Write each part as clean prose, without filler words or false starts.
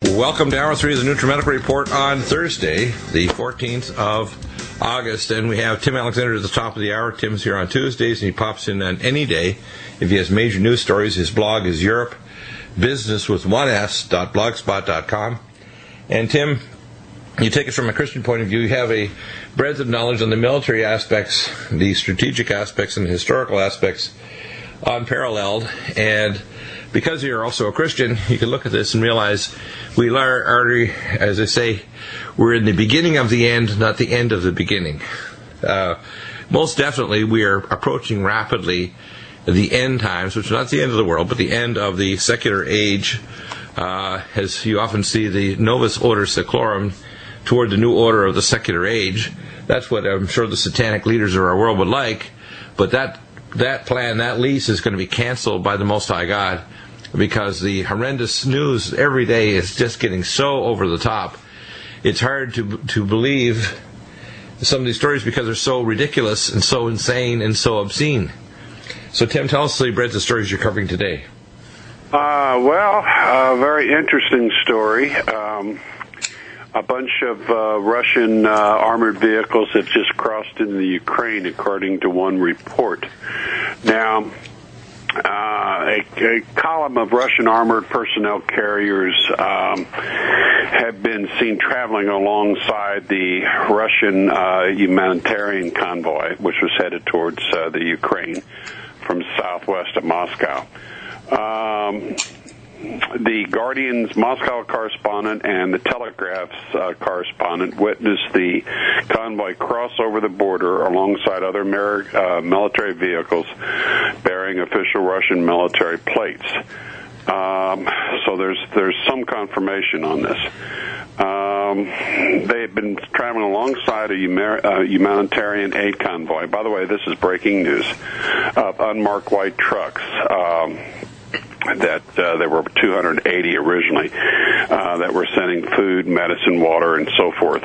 Welcome to Hour 3 of the Nutrimedical Report on Thursday, the 14th of August. And we have Tim Alexander at the top of the hour. Tim's here on Tuesdays, and he pops in on any day if he has major news stories. His blog is europebusinesswith1s.blogspot.com. And Tim, you take it from a Christian point of view. You have a breadth of knowledge on the military aspects, the strategic aspects, and the historical aspects unparalleled. And because you're also a Christian, you can look at this and realize we are, as I say, we're in the beginning of the end, not the end of the beginning. Most definitely, we are approaching rapidly the end times, which is not the end of the world, but the end of the secular age. As you often see, the novus order seclorum toward the new order of the secular age. That's what I'm sure the satanic leaders of our world would like. But that plan, that lease, is going to be canceled by the Most High God, because the horrendous news every day is just getting so over the top. It's hard to believe some of these stories because they're so ridiculous and so insane and so obscene. So, Tim, tell us the breadth of stories you're covering today. A very interesting story. A bunch of Russian armored vehicles have just crossed into the Ukraine, according to one report. Now, a column of Russian armored personnel carriers have been seen traveling alongside the Russian humanitarian convoy, which was headed towards the Ukraine from southwest of Moscow. The Guardian's Moscow correspondent and the Telegraph's correspondent witnessed the convoy cross over the border alongside other military vehicles bearing official Russian military plates. So there's some confirmation on this. They have been traveling alongside a humanitarian aid convoy. By the way, this is breaking news, of unmarked white trucks. That there were 280 originally that were sending food, medicine, water, and so forth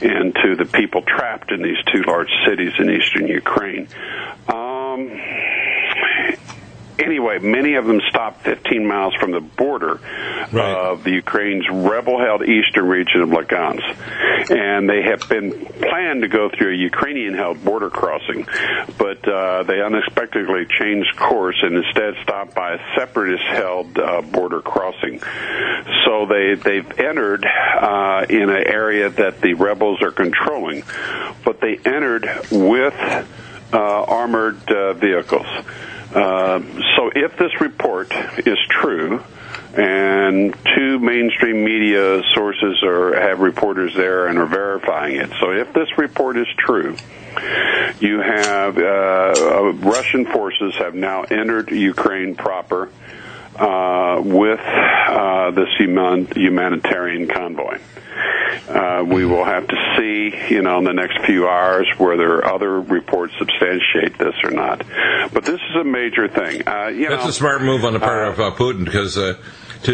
into the people trapped in these two large cities in eastern Ukraine. Anyway, many of them stopped 15 miles from the border of the Ukraine's rebel-held eastern region of Lugansk. And they have been planned to go through a Ukrainian-held border crossing, but they unexpectedly changed course and instead stopped by a separatist-held border crossing. So they've entered in an area that the rebels are controlling, but they entered with armored vehicles. So if this report is true, and two mainstream media sources have reporters there and are verifying it, so if this report is true, you have Russian forces have now entered Ukraine proper with this humanitarian convoy. We will have to see, in the next few hours, whether other reports substantiate this or not. But this is a major thing. That's a smart move on the part of Putin, because to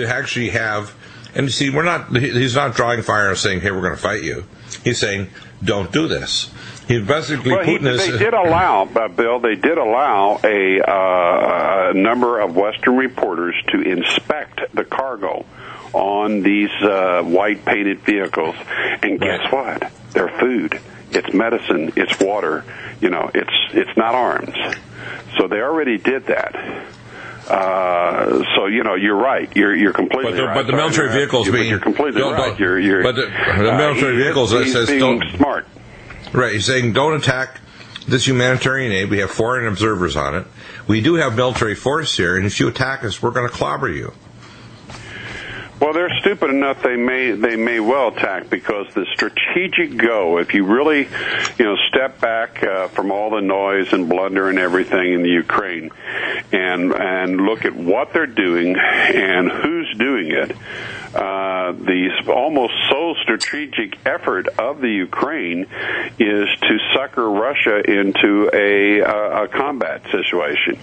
actually have, and you see, he's not drawing fire and saying, hey, we're going to fight you. He's saying, don't do this. He's basically they did allow, Bill, they did allow a number of Western reporters to inspect the cargo on these white painted vehicles, and guess what? They're food, it's medicine, it's water. It's not arms. So they already did that. So you're right. You're completely right. But the military vehicles you're completely right. But the military vehicles that says don't smart. Right. He's saying don't attack this humanitarian aid. We have foreign observers on it. We do have military force here, and if you attack us, we're going to clobber you. Well, they're stupid enough they may well attack, because the strategic go, if you really step back from all the noise and blunder and everything in the Ukraine and look at what they're doing and who's doing it, the almost sole strategic effort of the Ukraine is to sucker Russia into a combat situation.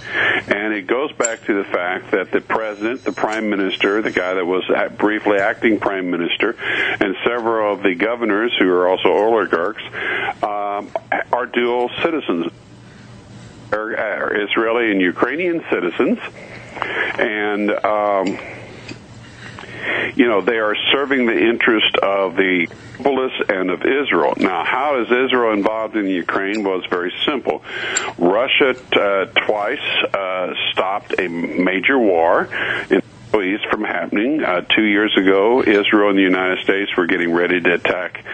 And it goes back to the fact that the president, the prime minister, the guy that was briefly acting prime minister, and several of the governors who are also oligarchs are dual citizens. Are Israeli and Ukrainian citizens. And they are serving the interest of the globalists and of Israel. Now, how is Israel involved in the Ukraine? Well, it's very simple. Russia twice stopped a major war in the Middle East from happening. 2 years ago, Israel and the United States were getting ready to attack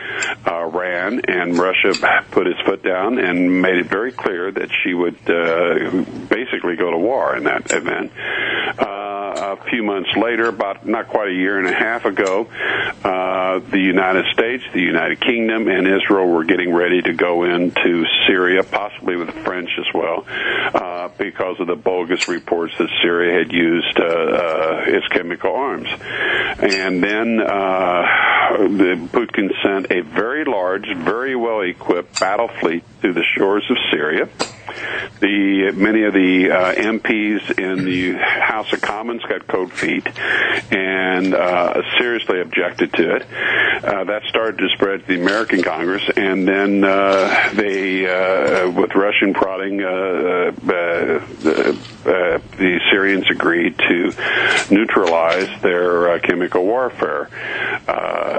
Iran, and Russia put its foot down and made it very clear that she would basically go to war in that event. A few months later, about not quite a year and a half ago, the United States, the United Kingdom, and Israel were getting ready to go into Syria, possibly with the French as well, because of the bogus reports that Syria had used its chemical arms. And then Putin sent a very large, very well-equipped battle fleet to the shores of Syria. Many of the MPs in the House of Commons got cold feet and seriously objected to it. That started to spread to the American Congress, and then with Russian prodding, the Syrians agreed to neutralize their chemical warfare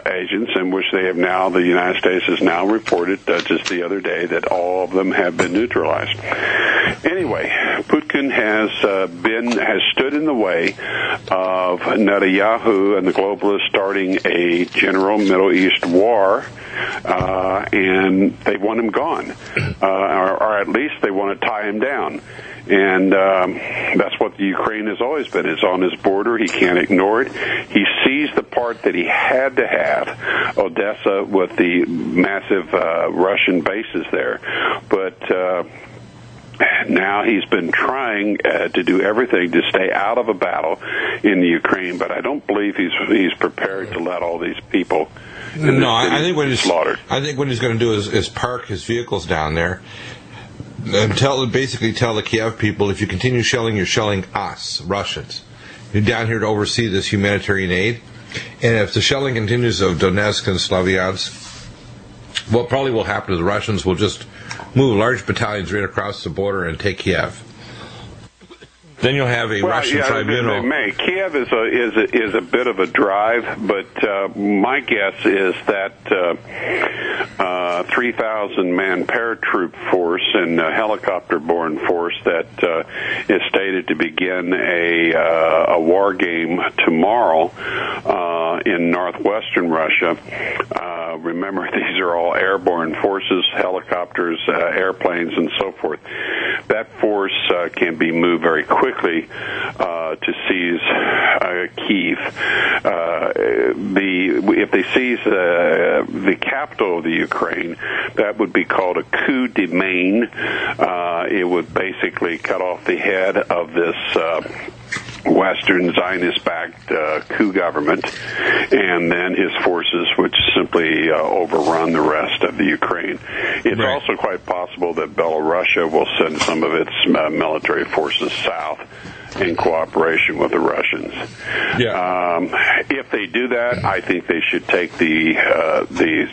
agents, in which they have now, the United States has now reported just the other day that all of them have been neutralized. Anyway, Putin has stood in the way of Netanyahu and the globalists starting a general Middle East war, and they want him gone, or at least they want to tie him down. And that's what the Ukraine has always been. It's on his border. He can't ignore it. He sees the part that he had to have, Odessa, with the massive Russian bases there. But now he's been trying to do everything to stay out of a battle in the Ukraine, but I don't believe he's prepared to let all these people I think what slaughtered. I think what he's going to do is park his vehicles down there and basically tell the Kiev people, if you continue shelling, you're shelling us, Russians. You're down here to oversee this humanitarian aid. And if the shelling continues of Donetsk and Slavyansk, what probably will happen is the Russians will just move large battalions right across the border and take Kiev. Then you'll have a Russian tribunal. Kiev is a bit of a drive, but my guess is that 3,000-man paratroop force and helicopter-borne force that is stated to begin a war game tomorrow in northwestern Russia. Remember, these are all airborne forces, helicopters, airplanes, and so forth. That force can be moved very quickly to seize Kyiv. If they seize the capital of the Ukraine, that would be called a coup de main. It would basically cut off the head of this Western Zionist-backed coup government, and then his forces would simply overrun the rest of the Ukraine. It's also quite possible that Belarusia will send some of its military forces south in cooperation with the Russians. If they do that, I think they should take these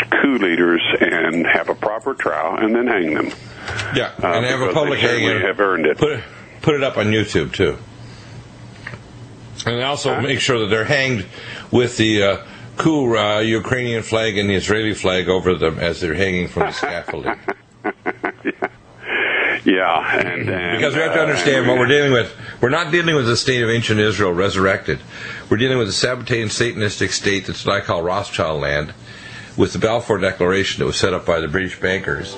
coup leaders and have a proper trial and then hang them. And have a public hanging. Have earned it. Put it up on YouTube too. And also make sure that they're hanged with the coup Ukrainian flag and the Israeli flag over them as they're hanging from the scaffolding. And because we have to understand what we're dealing with. We're not dealing with the state of ancient Israel resurrected. We're dealing with a sabotaging Satanistic state that's what I call Rothschild land, with the Balfour Declaration that was set up by the British bankers.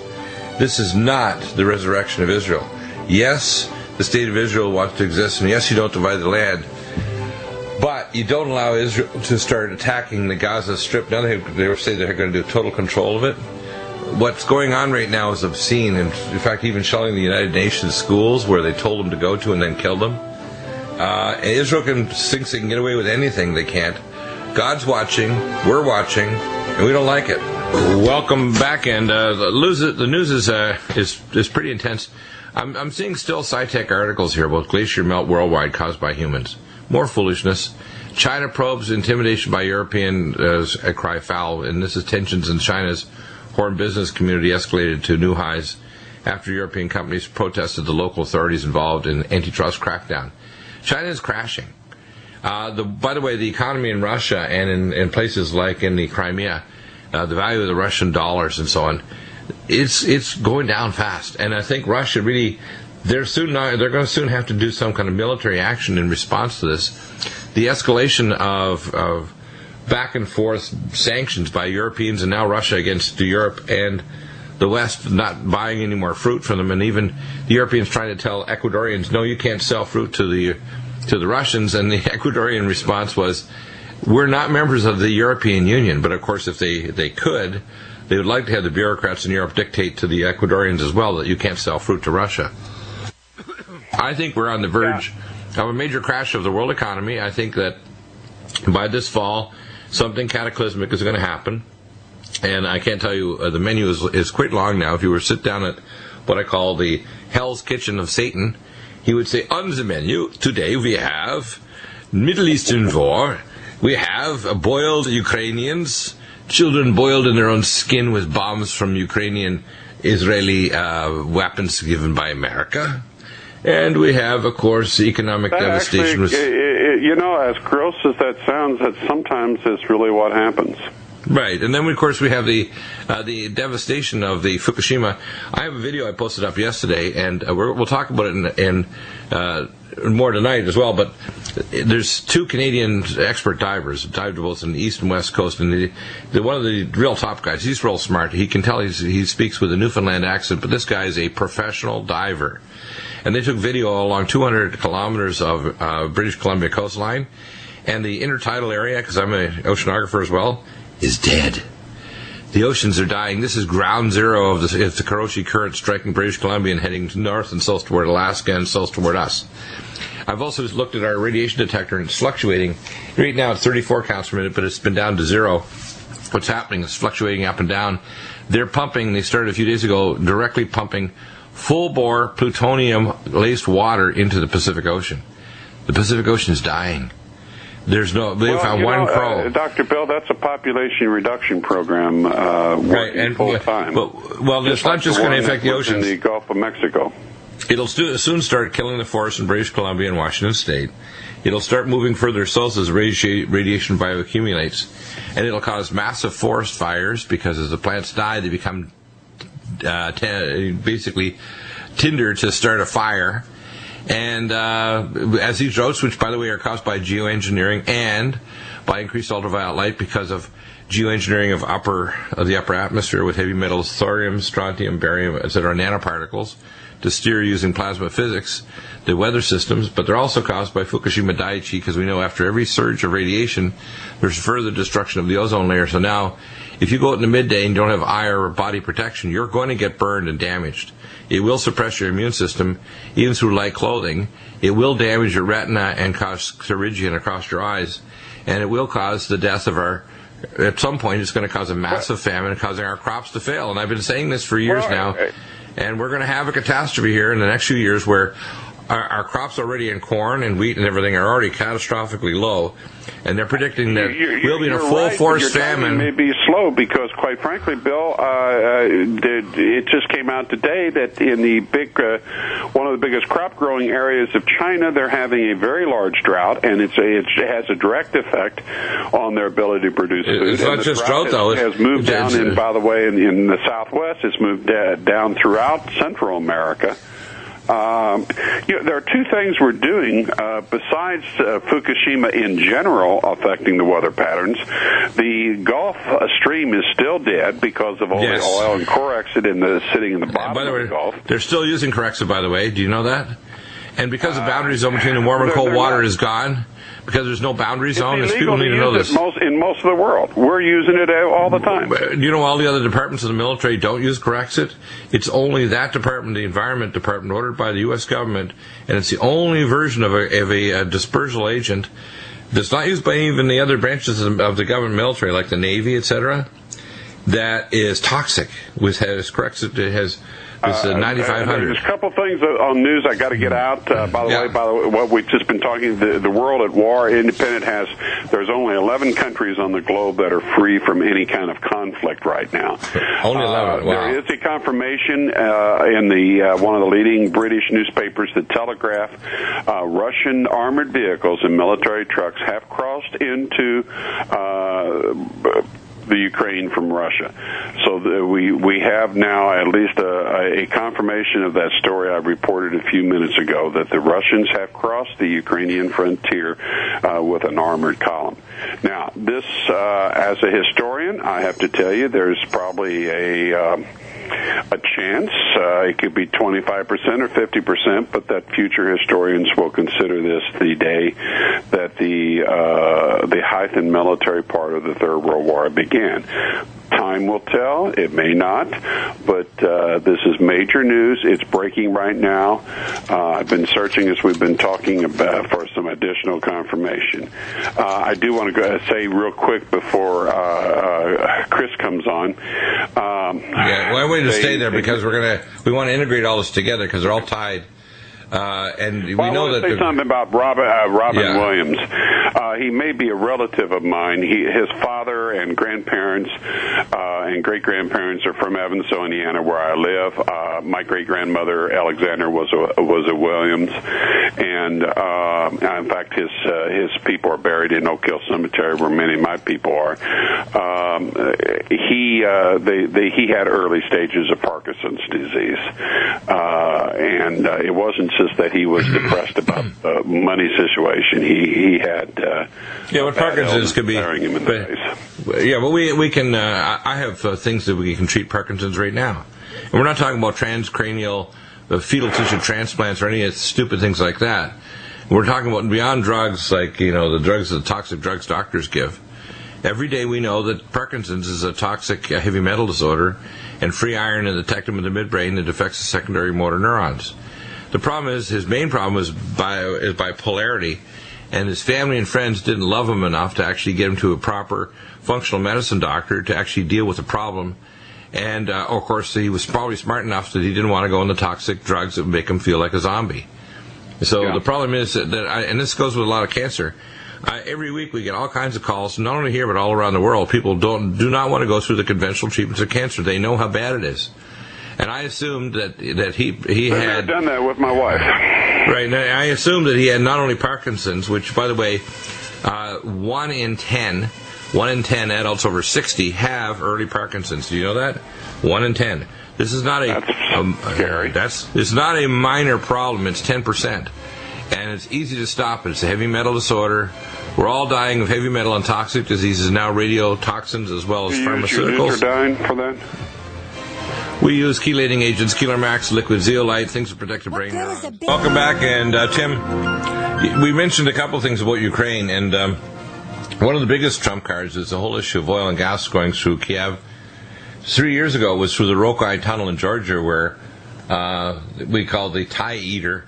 This is not the resurrection of Israel. Yes, the state of Israel wants to exist, and yes, you don't divide the land, but you don't allow Israel to start attacking the Gaza Strip. Now they say they're going to do total control of it. What's going on right now is obscene. In fact, even shelling the United Nations schools where they told them to go to and then killed them. Israel thinks they can get away with anything. They can't. God's watching. We're watching. And we don't like it. Welcome back. And the news is pretty intense. I'm seeing still sci-tech articles here about glacier melt worldwide caused by humans. More foolishness. China probes intimidation by Europeans cry foul. And this is tensions in China's foreign business community escalated to new highs after European companies protested the local authorities involved in antitrust crackdown. China is crashing. By the way, the economy in Russia and in places like in the Crimea, the value of the Russian dollars and so on, it's going down fast. And I think Russia really, they're going to soon have to do some kind of military action in response to this. The escalation of back and forth sanctions by Europeans and now Russia against Europe and the West not buying any more fruit from them, and even the Europeans trying to tell Ecuadorians, no, you can't sell fruit to the Russians, and the Ecuadorian response was, we're not members of the European Union, but of course if they could, they would like to have the bureaucrats in Europe dictate to the Ecuadorians as well that you can't sell fruit to Russia. I think we're on the verge of a major crash of the world economy. I think that by this fall, something cataclysmic is going to happen. And I can't tell you, the menu is quite long now. If you were to sit down at what I call the Hell's Kitchen of Satan, he would say, on the menu, today we have Middle Eastern war, we have boiled Ukrainians, children boiled in their own skin with bombs from Ukrainian Israeli weapons given by America. And we have, of course, economic devastation. Actually, as gross as that sounds, that sometimes is really what happens. Right, and then of course we have the devastation of the Fukushima. I have a video I posted up yesterday, and we'll talk about it in more tonight as well. But there's two Canadian expert divers, dived both in the east and west coast, and one of the real top guys. He's real smart. He can tell he speaks with a Newfoundland accent, but this guy is a professional diver. And they took video along 200 kilometers of British Columbia coastline, and the intertidal area, because I'm an oceanographer as well, is dead. The oceans are dying. This is ground zero of the Kuroshi Current striking British Columbia and heading north and south toward Alaska and south toward us. I've also looked at our radiation detector, and it's fluctuating. Right now it's 34 counts per minute, but it's been down to zero. What's happening is fluctuating up and down. They started a few days ago, directly pumping full-bore plutonium-laced water into the Pacific Ocean. The Pacific Ocean is dying. They found one crow. Dr. Bill, that's a population reduction program working full time. Well, it's not just going to affect the oceans. In the Gulf of Mexico. It'll soon start killing the forests in British Columbia and Washington State. It'll start moving further south as radiation bioaccumulates, and it'll cause massive forest fires because as the plants die, they become basically tinder to start a fire. And as these droughts, which by the way are caused by geoengineering and by increased ultraviolet light because of geoengineering of the upper atmosphere with heavy metals, thorium, strontium, barium, etc., nanoparticles, to steer using plasma physics, the weather systems, but they're also caused by Fukushima Daiichi, because we know after every surge of radiation, there's further destruction of the ozone layer. So now, if you go out in the midday and don't have eye or body protection, you're going to get burned and damaged. It will suppress your immune system, even through light clothing. It will damage your retina and cause pterygium across your eyes. And it will cause the death of at some point, it's going to cause a massive famine, causing our crops to fail. And I've been saying this for years now. And we're going to have a catastrophe here in the next few years where our crops already in corn and wheat and everything are already catastrophically low, and they're predicting that we'll be in a full force famine. It may be slow because, quite frankly, Bill, it just came out today that in the one of the biggest crop growing areas of China, they're having a very large drought, and it has a direct effect on their ability to produce food. It's not just drought, though. It has moved down, and by the way, in the Southwest, it's moved down throughout Central America. There are two things we're doing besides Fukushima in general affecting the weather patterns. The Gulf Stream is still dead because of all the oil and Corexit sitting in the bottom of the Gulf. They're still using Corexit, by the way. Do you know that? And because the boundary zone between the warm and cold water is gone, because there's no boundary zone, people need to know this. In most of the world. We're using it all the time. You know, all the other departments of the military don't use Corexit. It's only that department, the Environment Department, ordered by the U.S. government, and it's the only version of a dispersal agent that's not used by even the other branches of the government military, like the Navy, etc. that is toxic. It has 9,500. There's a couple things on news I got to get out. By the way, what we've just been talking, the world at war, independent there's only 11 countries on the globe that are free from any kind of conflict right now. Only 11. Wow. There is a confirmation in the one of the leading British newspapers, The Telegraph. Russian armored vehicles and military trucks have crossed into the Ukraine from Russia. So we have now at least a confirmation of that story I reported a few minutes ago, that the Russians have crossed the Ukrainian frontier with an armored column. Now, this, as a historian, I have to tell you, there's probably a chance, it could be 25% or 50%, but that future historians will consider this the day that the height and military part of the Third World War began. Time will tell. It may not, but this is major news. It's breaking right now. I've been searching as we've been talking about for some additional confirmation. I do want to say real quick before Chris comes on. I want you to stay there because we want to integrate all this together because they're all tied. And we know that. I want to say something about Robin Williams. He may be a relative of mine. His father and grandparents and great-grandparents are from Evansville, Indiana, where I live. My great-grandmother, Alexander, was a Williams. And in fact, his people are buried in Oak Hill Cemetery, where many of my people are. He had early stages of Parkinson's disease. And it wasn't just that he was depressed about the money situation. He had what Parkinson's could be. Him in the face. Yeah, well, we can. I have things that we can treat Parkinson's right now, and we're not talking about transcranial fetal tissue transplants or any stupid things like that. We're talking about beyond drugs, like the toxic drugs doctors give. Every day we know that Parkinson's is a toxic heavy metal disorder, and free iron in the tectum of the midbrain that affects the secondary motor neurons. The problem is, his main problem is bipolarity, and his family and friends didn't love him enough to actually get him to a proper functional medicine doctor to actually deal with the problem. And, of course, he was probably smart enough that he didn't want to go on the toxic drugs that would make him feel like a zombie. So the problem is and this goes with a lot of cancer, every week we get all kinds of calls, not only here but all around the world. People do not want to go through the conventional treatments of cancer. They know how bad it is. And I assumed that he had done that with my wife. Right. Now, I assumed that he had not only Parkinson's, which, by the way, 1 in 10 adults over 60 have early Parkinson's. Do you know that? 1 in 10. This is not it's not a minor problem. It's 10%, and it's easy to stop. It's a heavy metal disorder. We're all dying of heavy metal and toxic diseases now, radiotoxins as well as pharmaceuticals. You're dying for that. We use chelating agents, Keeler Max, liquid zeolite, things to protect the brain. Welcome back, and Tim, we mentioned a couple things about Ukraine, and one of the biggest trump cards is the whole issue of oil and gas going through Kiev. 3 years ago, it was through the Rokai Tunnel in Georgia, where we call the tie eater.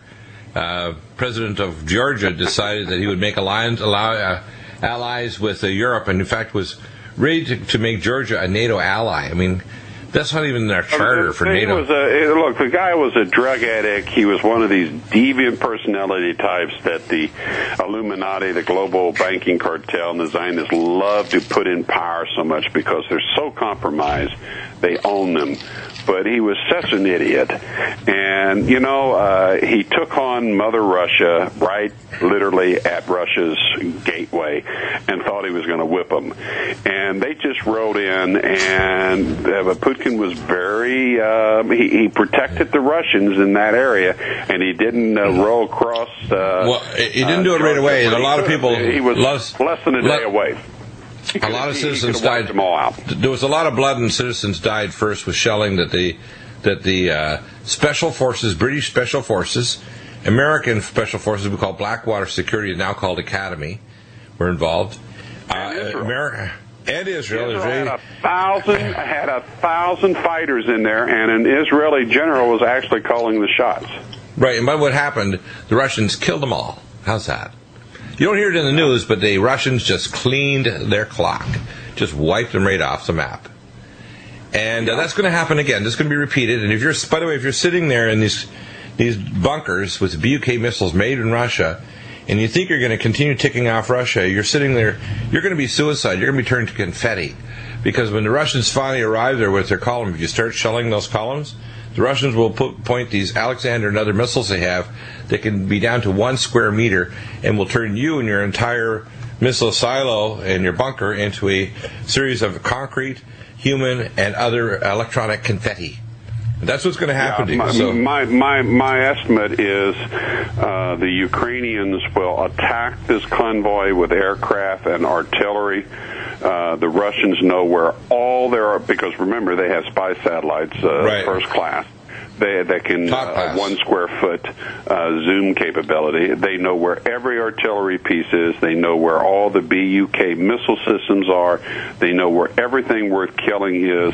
President of Georgia decided that he would make allies with Europe, and in fact was ready to make Georgia a NATO ally. I mean, that's not even their charter for NATO. Look, the guy was a drug addict. He was one of these deviant personality types that the Illuminati, the global banking cartel, and the Zionists love to put in power so much because they're so compromised, they own them. But he was such an idiot. And, he took on Mother Russia right literally at Russia's gateway and thought he was going to whip them. And they just rode in, and Putin was very, he protected the Russians in that area, and he didn't roll across. He didn't do it right away. A lot of people. He was less than a day away. A lot of citizens died. Them all out. There was a lot of blood, and citizens died first with shelling that the special forces, British special forces, American special forces, we call Blackwater Security, now called Academy, were involved. America and Israel had 1,000 fighters in there, and an Israeli general was actually calling the shots. Right, and by what happened, the Russians killed them all. How's that? You don't hear it in the news, but the Russians just cleaned their clock, just wiped them right off the map. And that's going to happen again. This is going to be repeated. And if you're, by the way, if you're sitting there in these bunkers with BUK missiles made in Russia, and you think you're going to continue ticking off Russia, you're sitting there, you're going to be suicide. You're going to be turned to confetti. Because when the Russians finally arrive there with their column, if you start shelling those columns, the Russians will point these Alexander and other missiles they have that can be down to 1 square meter and will turn you and your entire missile silo and your bunker into a series of concrete, human, and other electronic confetti. That's what's going to happen to you. My estimate is the Ukrainians will attack this convoy with aircraft and artillery. The Russians know where all their, because remember they have spy satellites, first class. They can 1 square foot zoom capability. They know where every artillery piece is. They know where all the BUK missile systems are. They know where everything worth killing is.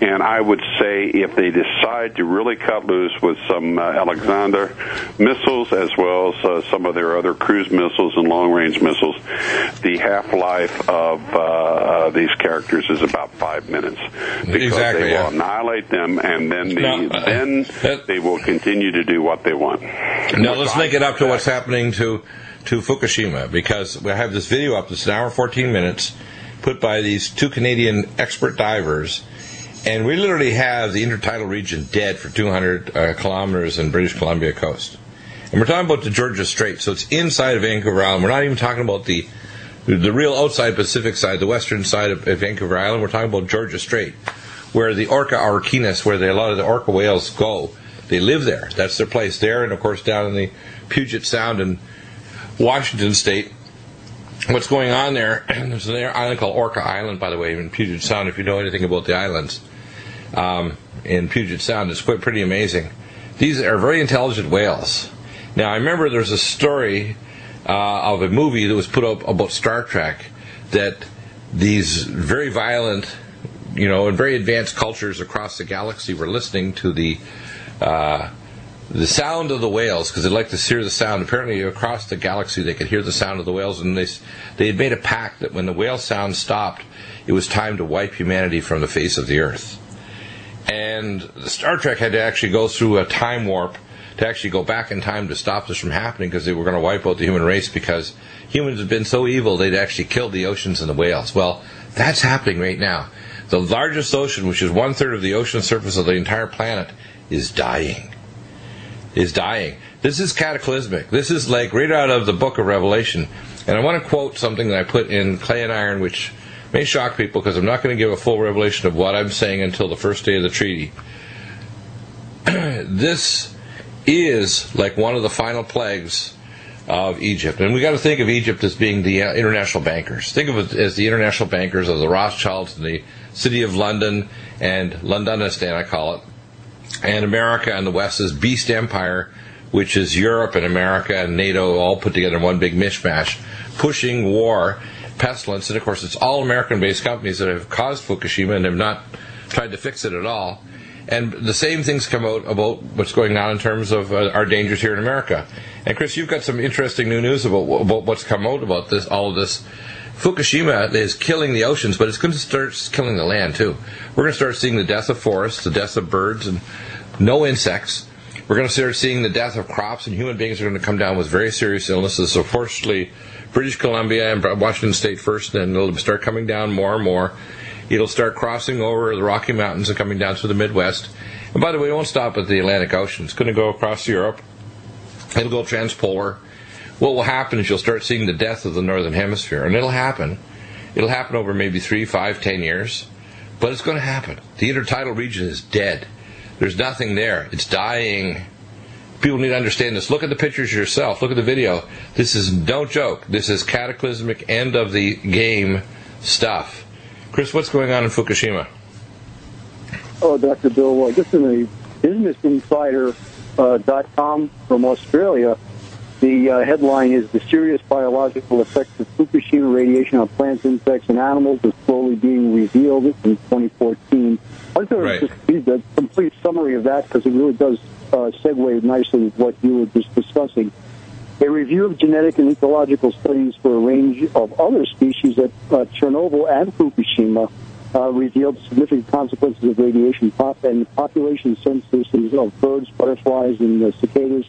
And I would say if they decide to really cut loose with some Alexander missiles as well as some of their other cruise missiles and long-range missiles, the half-life of these characters is about 5 minutes. Because they will annihilate them, and then they will continue to do what they want. Now let's link it up to what's happening to Fukushima, because we have this video up that's an hour and 14 minutes put by these 2 Canadian expert divers, and we literally have the intertidal region dead for 200 kilometers in British Columbia coast. And we're talking about the Georgia Strait, so it's inside of Vancouver Island. We're not even talking about the real outside Pacific side, the western side of Vancouver Island. We're talking about Georgia Strait, where the Orca araucanis, where a lot of the orca whales go. They live there. That's their place there. And, of course, down in the Puget Sound in Washington State, what's going on there, there's an island called Orca Island, by the way, in Puget Sound, if you know anything about the islands. In Puget Sound, it's quite pretty amazing. These are very intelligent whales. Now, I remember there's a story of a movie that was put up about Star Trek, that these very violent, and very advanced cultures across the galaxy were listening to the sound of the whales, because they like to hear the sound. Apparently, across the galaxy, they could hear the sound of the whales, and they had made a pact that when the whale sound stopped, it was time to wipe humanity from the face of the earth. And Star Trek had to actually go through a time warp to actually go back in time to stop this from happening, because they were going to wipe out the human race, because humans have been so evil they'd actually killed the oceans and the whales. Well, that's happening right now. The largest ocean, which is 1/3 of the ocean surface of the entire planet, is dying. This is cataclysmic. This is like right out of the book of Revelation. And I want to quote something that I put in Clay and Iron, which may shock people, because I'm not going to give a full revelation of what I'm saying until the first day of the treaty. This is like one of the final plagues of Egypt. And we got to think of Egypt as being the international bankers. Think of it as the international bankers of the Rothschilds and the City of London and Londonistan, I call it. And America and the West is Beast Empire, which is Europe and America and NATO all put together in one big mishmash, pushing war, pestilence, and of course it's all American-based companies that have caused Fukushima and have not tried to fix it at all. And the same things come out about what's going on in terms of our dangers here in America. And Chris, you've got some interesting new news about what's come out about this, all of this. Fukushima is killing the oceans, but it's going to start killing the land too. We're going to start seeing the death of forests, the death of birds, and no insects. We're going to start seeing the death of crops, and human beings are going to come down with very serious illnesses. So fortunately, British Columbia and Washington State first, and it'll start coming down more and more. It'll start crossing over the Rocky Mountains and coming down through the Midwest. And by the way, it won't stop at the Atlantic Ocean. It's going to go across Europe. It'll go transpolar. What will happen is you'll start seeing the death of the Northern Hemisphere. And it'll happen. It'll happen over maybe 3, 5, 10 years. But it's going to happen. The intertidal region is dead. There's nothing there. It's dying. People need to understand this. Look at the pictures yourself. Look at the video. This is no joke. This is cataclysmic, end of the game stuff. Chris, what's going on in Fukushima? Oh, Dr. Bill, just in the BusinessInsider.com from Australia, the headline is, "The serious biological effects of Fukushima radiation on plants, insects, and animals is slowly being revealed in 2014. I'd like to just read the complete summary of that, because it really does segue nicely with what you were just discussing. A review of genetic and ecological studies for a range of other species at Chernobyl and Fukushima revealed significant consequences of radiation, and population censuses of birds, butterflies, and cicadas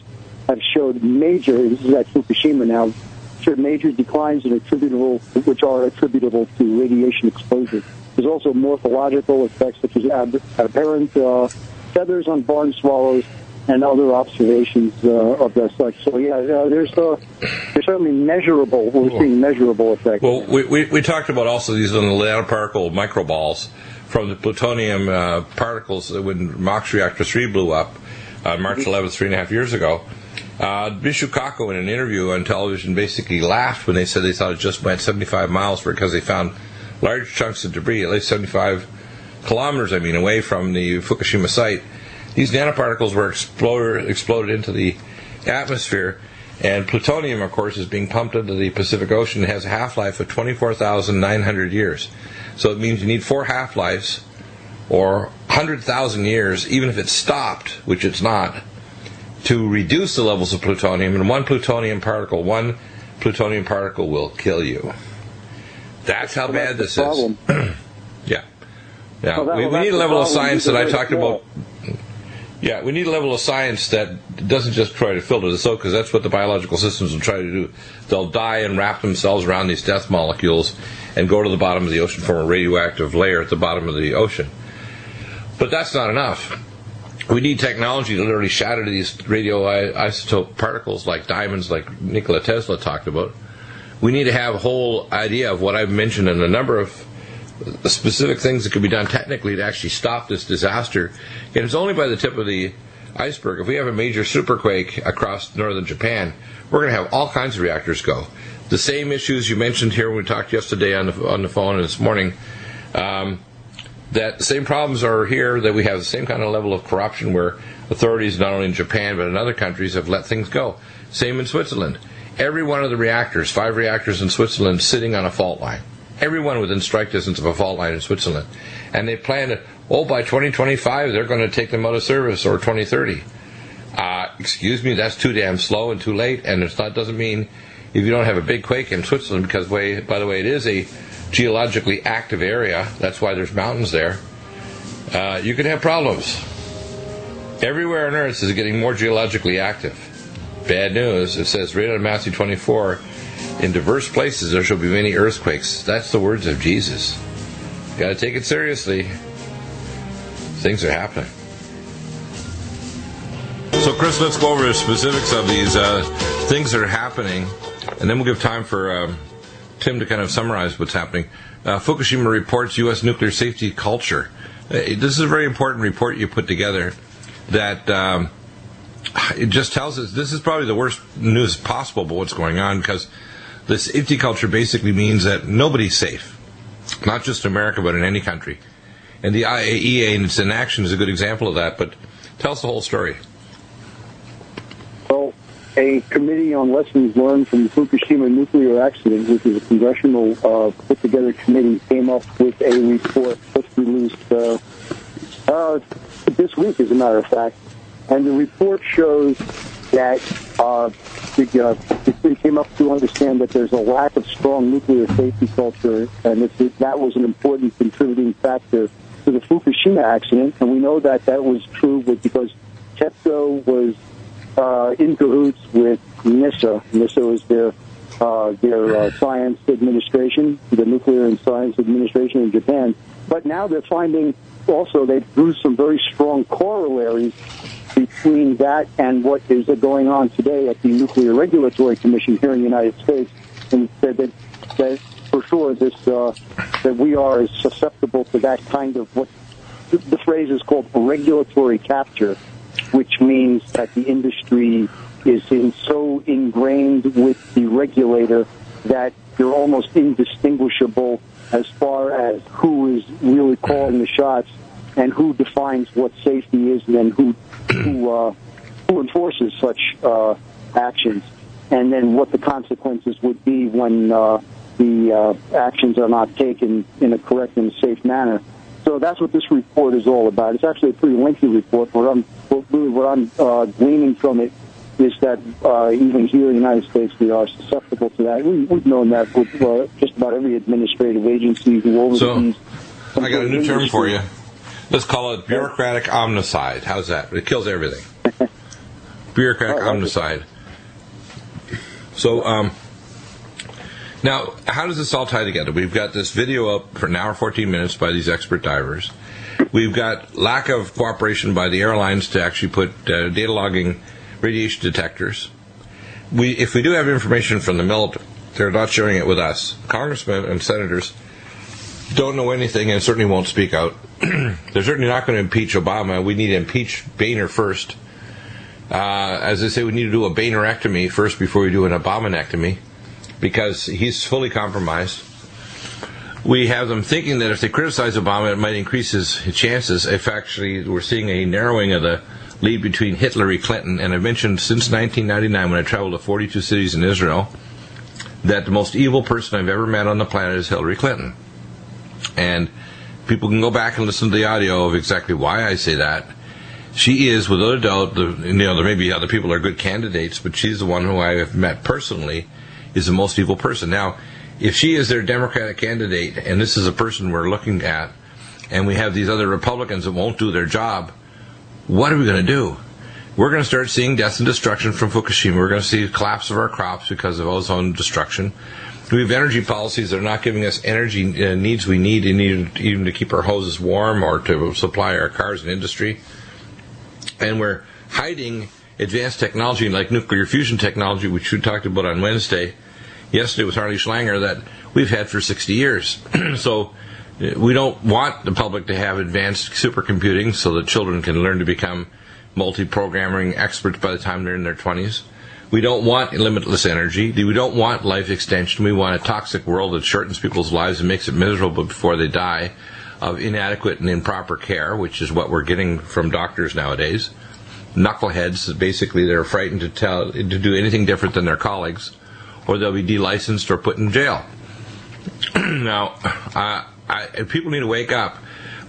have showed major, this is at Fukushima now, showed major declines which are attributable to radiation exposure. There's also morphological effects such as apparent feathers on barn swallows and other observations of that such. So there's certainly measurable. We're seeing measurable effects. Well, we talked about also these little nanoparticle microballs from the plutonium particles when MOX Reactor 3 blew up on March 11th, 3.5 years ago. Bishu Kako, in an interview on television, basically laughed when they said they thought it just went 75 miles because they found large chunks of debris, at least 75 kilometers, away from the Fukushima site. These nanoparticles were exploded into the atmosphere, and plutonium, of course, is being pumped into the Pacific Ocean. It has a half-life of 24,900 years. So it means you need 4 half-lives, or 100,000 years, even if it's stopped, which it's not, to reduce the levels of plutonium. And one plutonium particle will kill you. That's how bad this is. Yeah. Now, we need a level of science that I talked about. Yeah, we need a level of science that doesn't just try to filter this out, because that's what the biological systems will try to do. They'll die and wrap themselves around these death molecules and go to the bottom of the ocean, form a radioactive layer at the bottom of the ocean. But that's not enough. We need technology to literally shatter these radioisotope particles like diamonds, like Nikola Tesla talked about. We need to have a whole idea of what I've mentioned and a number of specific things that could be done technically to actually stop this disaster. And it's only by the tip of the iceberg. If we have a major superquake across northern Japan, we're going to have all kinds of reactors go. The same issues you mentioned here when we talked yesterday on the phone and this morning, that the same problems are here, that we have the same kind of level of corruption where authorities, not only in Japan but in other countries, have let things go. Same in Switzerland. Every one of the reactors, 5 reactors in Switzerland, sitting on a fault line. Everyone within strike distance of a fault line in Switzerland. And they plan to, by 2025, they're going to take them out of service, or 2030. Excuse me, that's too damn slow and too late, and that doesn't mean if you don't have a big quake in Switzerland, because, by the way, it is a geologically active area, that's why there's mountains there, you could have problems. Everywhere on Earth is getting more geologically active. Bad news, it says right on Matthew 24, in diverse places there shall be many earthquakes. That's the words of Jesus. Got to take it seriously. Things are happening. So, Chris, let's go over the specifics of these things that are happening, and then we'll give time for Tim to kind of summarize what's happening. Fukushima reports U.S. nuclear safety culture. This is a very important report you put together that it just tells us this is probably the worst news possible about what's going on, because this safety culture basically means that nobody's safe, not just America, but in any country. And the IAEA and its inaction is a good example of that, but tell us the whole story. Well, a committee on lessons learned from the Fukushima nuclear accident, which is a congressional put-together committee, came up with a report just released this week, as a matter of fact. And the report shows that the committee came up to understand that there's a lack of strong nuclear safety culture, and that was an important contributing factor to the Fukushima accident. And we know that was true because TEPCO was in cahoots with NISA. NISA is their science administration, the Nuclear and Science Administration in Japan. But now they're finding also they drew some very strong corollaries between that and what is going on today at the Nuclear Regulatory Commission here in the United States, and said that for sure that we are susceptible to that kind of what the phrase is called regulatory capture, which means that the industry is so ingrained with the regulator that you're almost indistinguishable as far as who is really calling the shots and who defines what safety is and then who enforces such actions, and then what the consequences would be when the actions are not taken in a correct and safe manner. So that's what this report is all about. It's actually a pretty lengthy report. What I'm gleaning from it is that even here in the United States we are susceptible to that. We've known that with just about every administrative agency who oversees I got a new term for you. Let's call it bureaucratic omnicide. How's that? It kills everything. Bureaucratic omnicide. So, now, how does this all tie together? We've got this video up for an hour, 14 minutes by these expert divers. We've got lack of cooperation by the airlines to actually put data logging radiation detectors. If we do have information from the military, they're not sharing it with us. Congressmen and senators don't know anything and certainly won't speak out. They're certainly not going to impeach Obama. We need to impeach Boehner first. As I say, we need to do a Boehnerectomy first before we do an Obamanectomy, because he's fully compromised. We have them thinking that if they criticize Obama, it might increase his chances. If actually we're seeing a narrowing of the lead between Hitler and Clinton, and I've mentioned since 1999 when I traveled to 42 cities in Israel, that the most evil person I've ever met on the planet is Hillary Clinton. And people can go back and listen to the audio of exactly why I say that. She is, without a doubt, there may be other people who are good candidates, but she's the one who I have met personally is the most evil person. Now, if she is their Democratic candidate, and this is a person we're looking at, and we have these other Republicans that won't do their job, what are we going to do? We're going to start seeing death and destruction from Fukushima. We're going to see a collapse of our crops because of ozone destruction. We have energy policies that are not giving us energy needs we need even to keep our houses warm or to supply our cars and industry. And we're hiding advanced technology like nuclear fusion technology, which we talked about on Wednesday. Yesterday with Harley Schlanger, that we've had for 60 years. So we don't want the public to have advanced supercomputing so that children can learn to become multi-programming experts by the time they're in their 20s. We don't want limitless energy. We don't want life extension. We want a toxic world that shortens people's lives and makes it miserable before they die of inadequate and improper care, which is what we're getting from doctors nowadays. Knuckleheads, basically, they're frightened to do anything different than their colleagues, or they'll be delicensed or put in jail. Now, people need to wake up.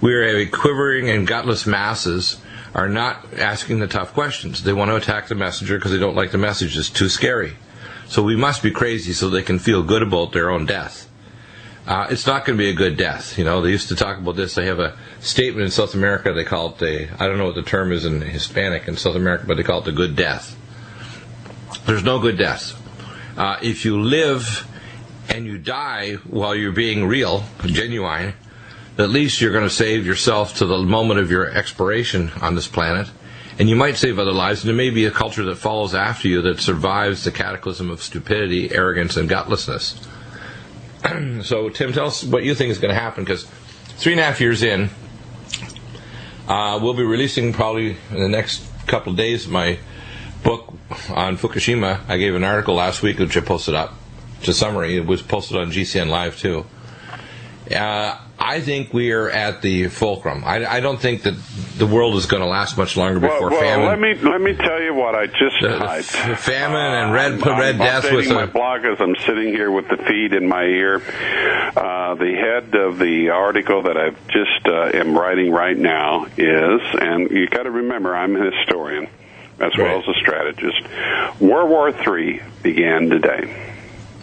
We're a quivering and gutless masses are not asking the tough questions. They want to attack the messenger because they don't like the message. It's too scary. So we must be crazy so they can feel good about their own death. It's not going to be a good death. They used to talk about this. They have a statement in South America. They call it I don't know what the term is in Hispanic in South America, but they call it the good death. There's no good death. If you live and you die while you're being real, genuine, at least you're going to save yourself to the moment of your expiration on this planet. And you might save other lives, and there may be a culture that follows after you that survives the cataclysm of stupidity, arrogance, and gutlessness. So, Tim, tell us what you think is going to happen, because 3.5 years in, we'll be releasing probably in the next couple of days my book on Fukushima. I gave an article last week which I posted up. It's a summary. It was posted on GCN Live, too. I think we are at the fulcrum. I don't think that the world is going to last much longer before famine. Let me tell you what I just typed. Famine and red death. I'm updating my blog as I'm sitting here with the feed in my ear. The head of the article that I've just am writing right now is, and you got to remember, I'm a historian as well as a strategist. World War III began today.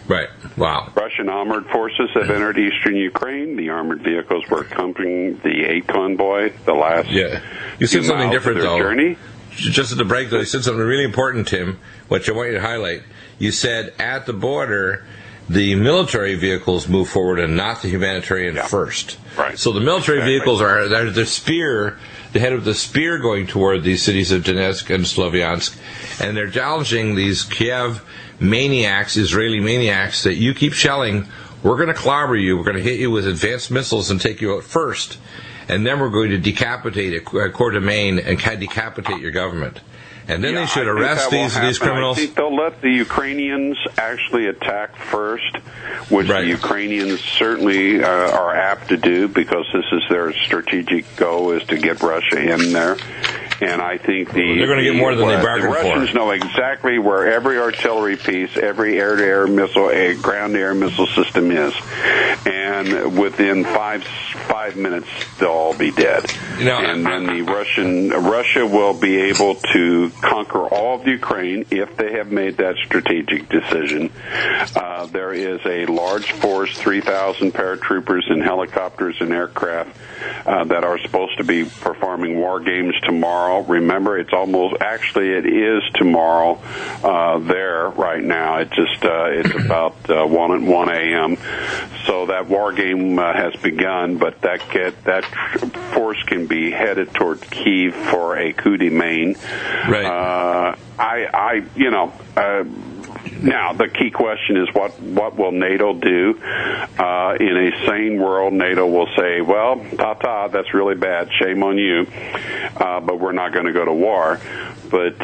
Right. Wow. Russian armored forces have entered eastern Ukraine. The armored vehicles were accompanying the aid convoy the last You said something different, though. Journey. Just at the break, though, you said something really important, Tim, which I want you to highlight. You said at the border, the military vehicles move forward and not the humanitarian first. Right. So the military vehicles are the spear, the head of the spear going toward these cities of Donetsk and Slovyansk, and they're challenging these Kiev maniacs, Israeli maniacs, that you keep shelling, we're going to clobber you, we're going to hit you with advanced missiles and take you out first, and then we're going to decapitate a Coeur d'Alene and decapitate your government. And then they should arrest these criminals. I think they'll let the Ukrainians actually attack first, which the Ukrainians certainly are apt to do, because this is their strategic goal, is to get Russia in there. And I think they're going to get more than they bargained for. The Russians know exactly where every artillery piece, every air-to-air missile, ground-to-air missile system is. And and within five minutes they'll all be dead. And then Russia will be able to conquer all of Ukraine if they have made that strategic decision. There is a large force, 3,000 paratroopers and helicopters and aircraft that are supposed to be performing war games tomorrow. Remember, it is tomorrow there right now. It's about 1 a.m. So that war game has begun, but that force can be headed toward Kyiv for a coup de main. Right. Now, the key question is what will NATO do? In a sane world, NATO will say, well, ta-ta, that's really bad, shame on you, but we're not going to go to war. But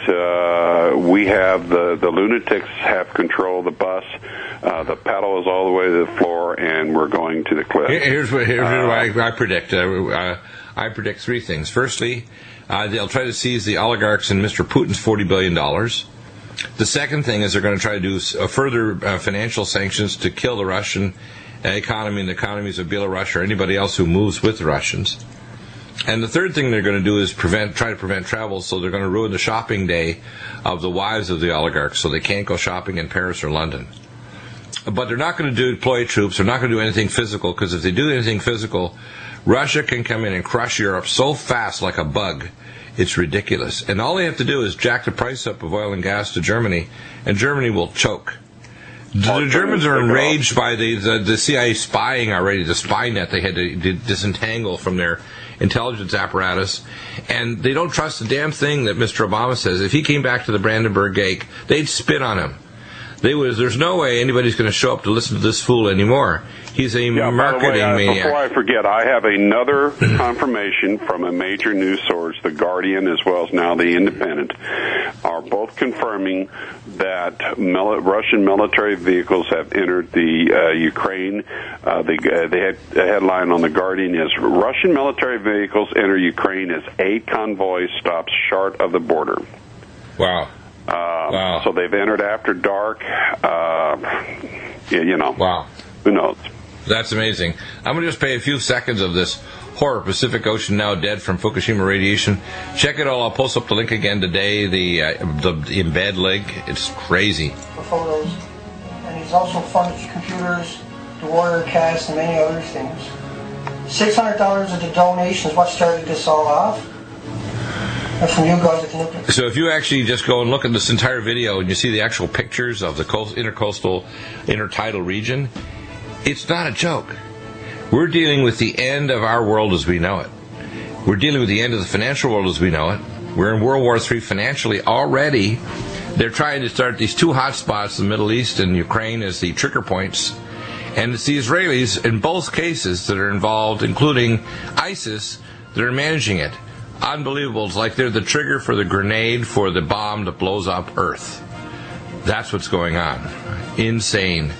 we have the lunatics have control of the bus. The pedal is all the way to the floor, and we're going to the cliff. Here's what I predict. I predict three things. Firstly, they'll try to seize the oligarchs and Mr. Putin's $40 billion. The second thing is they're going to try to do further financial sanctions to kill the Russian economy and the economies of Belarus or anybody else who moves with the Russians. And the third thing they're going to do is try to prevent travel, so they're going to ruin the shopping day of the wives of the oligarchs, so they can't go shopping in Paris or London. But they're not going to deploy troops. They're not going to do anything physical, because if they do anything physical, Russia can come in and crush Europe so fast like a bug. It's ridiculous. And all they have to do is jack the price up of oil and gas to Germany, and Germany will choke. The Germans are enraged by the CIA spying already, the spy net they had to disentangle from their intelligence apparatus, and they don't trust the damn thing that Mr. Obama says. If he came back to the Brandenburg Gate, they'd spit on him. There's no way anybody's going to show up to listen to this fool anymore. He's a marketing maniac. Before I forget, I have another confirmation from a major news source, The Guardian, as well as now The Independent, are both confirming that Russian military vehicles have entered the Ukraine. The headline on The Guardian is, Russian military vehicles enter Ukraine as 8 convoys stops short of the border. Wow. Wow. So they've entered after dark. Wow. Who knows? That's amazing. I'm going to just play a few seconds of this horror. Pacific Ocean now dead from Fukushima radiation. Check it all. I'll post up the link again today, the embed link. It's crazy. For photos. And he's also funded computers, the Warrior Cast, and many other things. $600 of the donations, what started this all off? That's from you guys at the nuclear. So if you actually just go and look at this entire video and you see the actual pictures of the intercoastal, intertidal region, it's not a joke. We're dealing with the end of our world as we know it. We're dealing with the end of the financial world as we know it. We're in World War III financially already. They're trying to start these two hot spots, the Middle East and Ukraine, as the trigger points. And it's the Israelis, in both cases, that are involved, including ISIS, that are managing it. Unbelievable. It's like they're the trigger for the grenade for the bomb that blows up Earth. That's what's going on. Insane.